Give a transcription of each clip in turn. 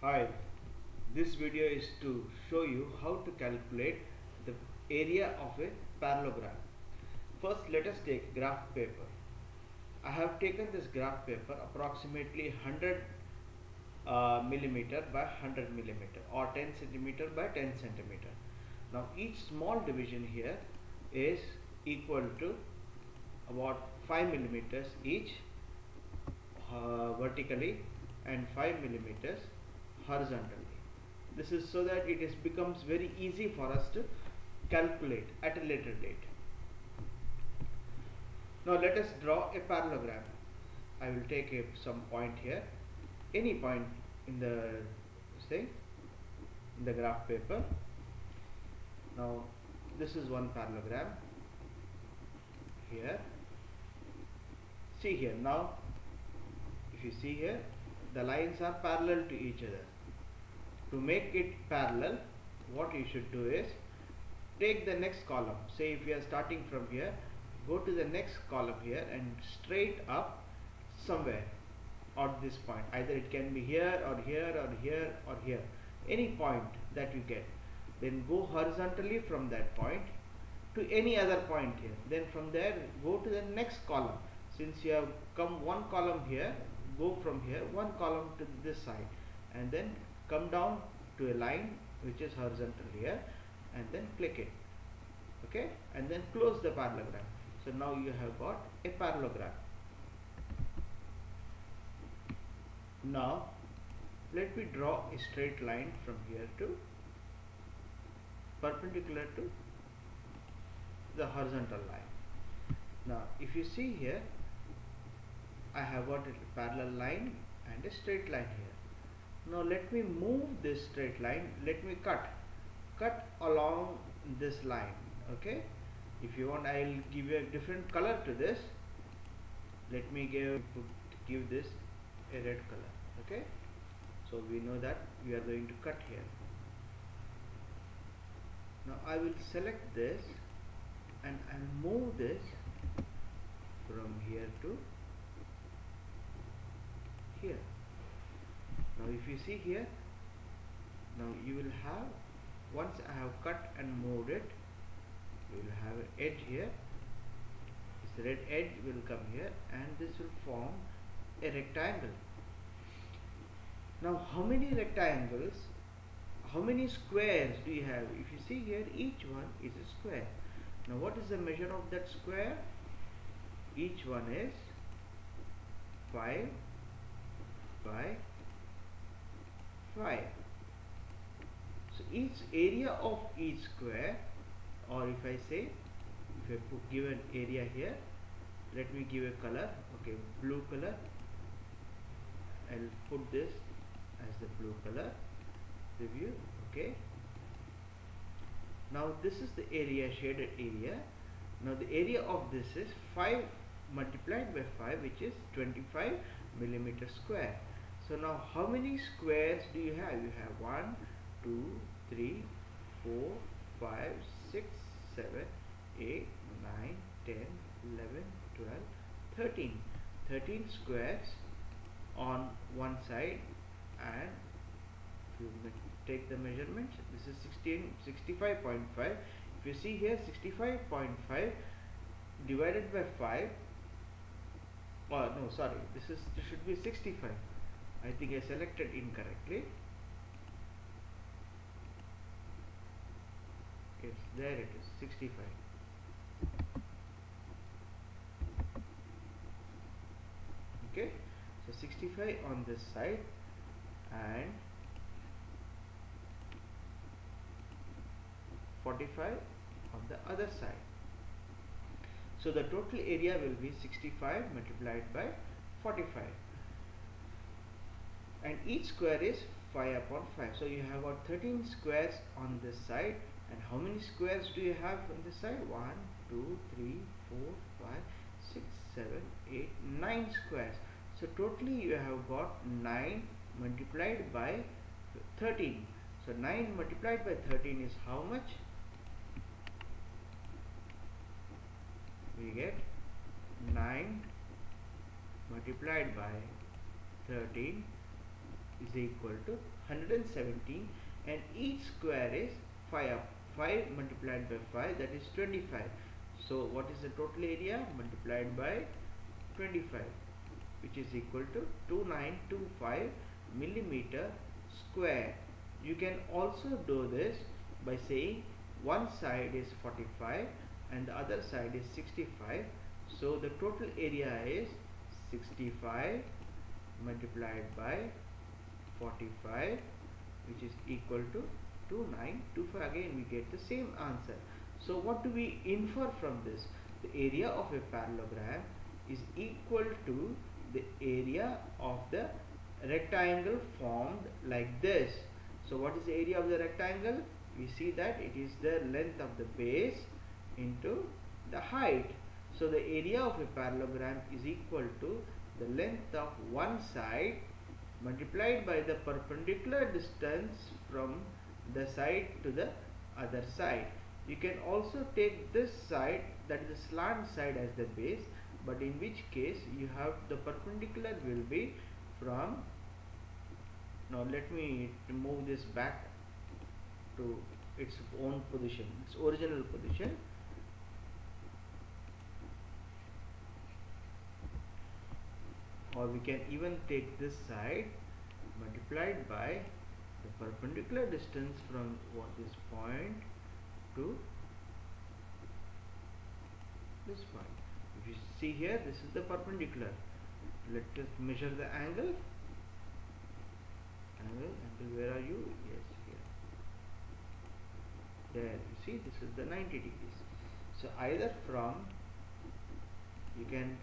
Hi, this video is to show you how to calculate the area of a parallelogram. First, let us take graph paper. I have taken this graph paper approximately 100 millimeter by 100 millimeter or 10 centimeter by 10 centimeter. Now each small division here is equal to about 5 millimeters each vertically and 5 millimeters horizontally. This is so that it becomes very easy for us to calculate at a later date. Now let us draw a parallelogram. I will take some point here, any point in the say in the graph paper. Now this is one parallelogram here. See here, now if you see here, the lines are parallel to each other. To make it parallel, what you should do is take the next column. Say if you are starting from here, go to the next column here and straight up somewhere at this point. Either it can be here or here or here or here, any point that you get. Then go horizontally from that point to any other point here. Then from there go to the next column. Since you have come one column here, go from here one column to this side and then come down to a line which is horizontal here and then click it. Okay, and then close the parallelogram. So now you have got a parallelogram. Now let me draw a straight line from here to perpendicular to the horizontal line. Now if you see here, I have got a parallel line and a straight line here. Now let me move this straight line. Let me cut along this line. Okay, if you want, I will give you a different color to this. Let me give this a red color. Okay, so we know that we are going to cut here. Now I will select this and I will move this from here to here. Now if you see here, now you will have, once I have cut and moved it, you will have an edge here. This red edge will come here and this will form a rectangle. Now how many rectangles, how many squares do you have? If you see here, each one is a square. Now what is the measure of that square? Each one is 5 by 5. So each area of each square, or if I say, if I give an area here, let me give a color. Okay, blue color. I'll put this as the blue color. Review. Okay, now this is the area, shaded area. Now the area of this is 5 multiplied by 5, which is 25 millimeter square. So now how many squares do you have? You have 1, 2, 3, 4, 5, 6, 7, 8, 9, 10, 11, 12, 13. 13 squares on one side, and if you take the measurements, this is 65.5. If you see here, 65.5 divided by 5, or no, sorry, this should be 65. I think I selected incorrectly. Yes, there it is, 65. Okay, so 65 on this side and 45 on the other side. So the total area will be 65 multiplied by 45, and each square is 5 upon 5. So you have got 13 squares on this side. And how many squares do you have on this side? 1, 2, 3, 4, 5, 6, 7, 8, 9 squares. So totally you have got 9 multiplied by 13. So 9 multiplied by 13 is how much? We get 9 multiplied by 13 is equal to 117, and each square is 5 up. 5 multiplied by 5, that is 25. So what is the total area multiplied by 25, which is equal to 2925 millimeter square. You can also do this by saying one side is 45 and the other side is 65. So the total area is 65 multiplied by 45, which is equal to 2925. Again we get the same answer. So what do we infer from this? The area of a parallelogram is equal to the area of the rectangle formed like this. So what is the area of the rectangle? We see that it is the length of the base into the height. So the area of a parallelogram is equal to the length of one side multiplied by the perpendicular distance from the side to the other side. You can also take this side, that is the slant side, as the base, but in which case you have the perpendicular will be from, now let me move this back to its own position, its original position. Or we can even take this side multiplied by the perpendicular distance from this point to this point. If you see here, this is the perpendicular. Let us measure the angle. Angle, where are you? Yes, here. There, you see, this is the 90 degrees. So either from, you can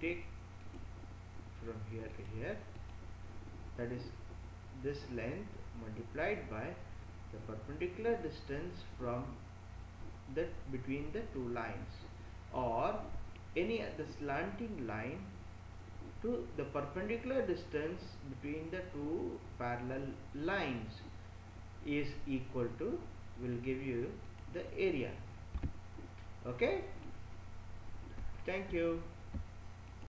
take from here to here, that is this length multiplied by the perpendicular distance from the between the two lines, or any other slanting line to the perpendicular distance between the two parallel lines is equal to, will give you the area. Okay, thank you.